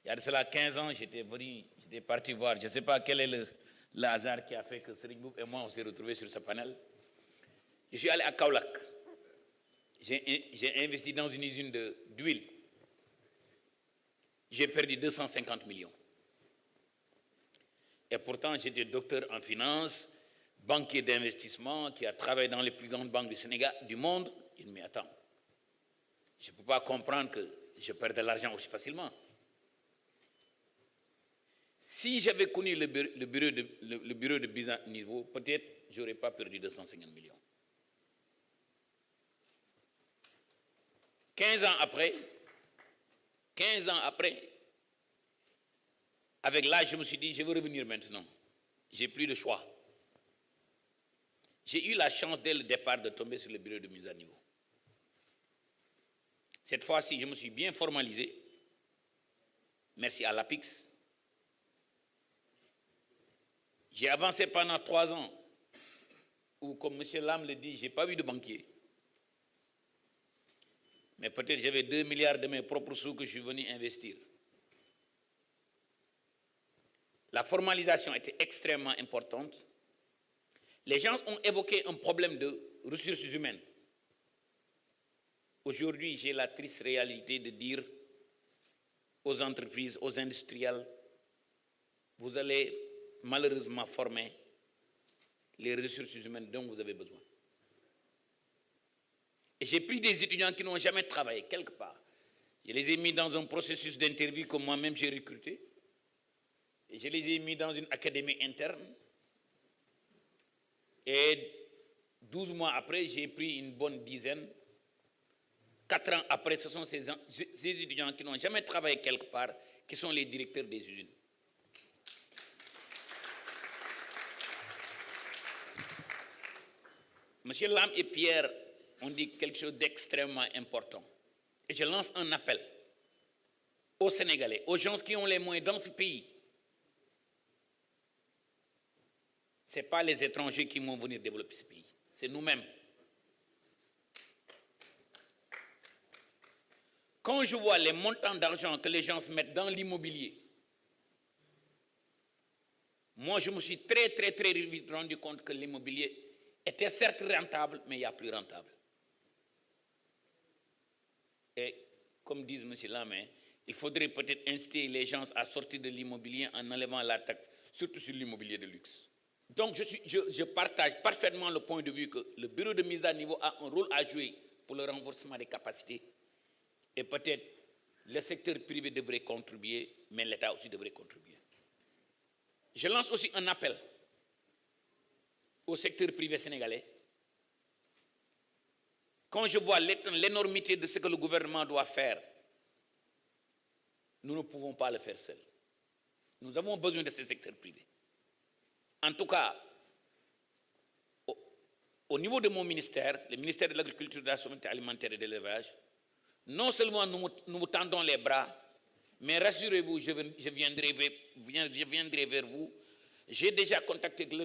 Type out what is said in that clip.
Il y a de cela 15 ans, j'étais parti voir, je ne sais pas quel est le hasard qui a fait que Serigne Mboup et moi, on s'est retrouvés sur ce panel. Je suis allé à Kaolack. J'ai investi dans une usine d'huile. J'ai perdu 250 millions. Et pourtant, j'étais docteur en finance, banquier d'investissement, qui a travaillé dans les plus grandes banques du Sénégal, du monde. Il me dit, attends, je ne peux pas comprendre que je perds de l'argent aussi facilement. Si j'avais connu le bureau de business niveau, peut-être je n'aurais pas perdu 250 millions. 15 ans après, avec l'âge, je me suis dit, je veux revenir maintenant. J'ai plus de choix. J'ai eu la chance dès le départ de tomber sur le bureau de mise à niveau. Cette fois-ci, je me suis bien formalisé. Merci à l'APIX. J'ai avancé pendant 3 ans, où, comme M. Lam le dit, je n'ai pas vu de banquier. Mais peut-être j'avais 2 milliards de mes propres sous que je suis venu investir. La formalisation était extrêmement importante. Les gens ont évoqué un problème de ressources humaines. Aujourd'hui, j'ai la triste réalité de dire aux entreprises, aux industriels, vous allez malheureusement former les ressources humaines dont vous avez besoin. Et j'ai pris des étudiants qui n'ont jamais travaillé quelque part. Je les ai mis dans un processus d'interview que moi-même j'ai recruté. Et je les ai mis dans une académie interne. Et 12 mois après, j'ai pris une bonne dizaine. 4 ans après, ce sont ces étudiants qui n'ont jamais travaillé quelque part, qui sont les directeurs des usines. Monsieur Lam et Pierre ont dit quelque chose d'extrêmement important. Et je lance un appel aux Sénégalais, aux gens qui ont les moyens dans ce pays. Ce n'est pas les étrangers qui vont venir développer ce pays, c'est nous-mêmes. Quand je vois les montants d'argent que les gens se mettent dans l'immobilier, moi je me suis très vite rendu compte que l'immobilier était certes rentable, mais il y a plus rentable. Et comme disent M. Lamé, il faudrait peut-être inciter les gens à sortir de l'immobilier en enlevant la taxe, surtout sur l'immobilier de luxe. Donc je partage parfaitement le point de vue que le bureau de mise à niveau a un rôle à jouer pour le renforcement des capacités. Et peut-être le secteur privé devrait contribuer, mais l'État aussi devrait contribuer. Je lance aussi un appel au secteur privé sénégalais. Quand je vois l'énormité de ce que le gouvernement doit faire, nous ne pouvons pas le faire seuls. Nous avons besoin de ce secteur privé. En tout cas, au niveau de mon ministère, le ministère de l'Agriculture, de la Souveraineté alimentaire et de l'élevage, non seulement nous vous tendons les bras, mais rassurez-vous, je viendrai vers vous. J'ai déjà contacté le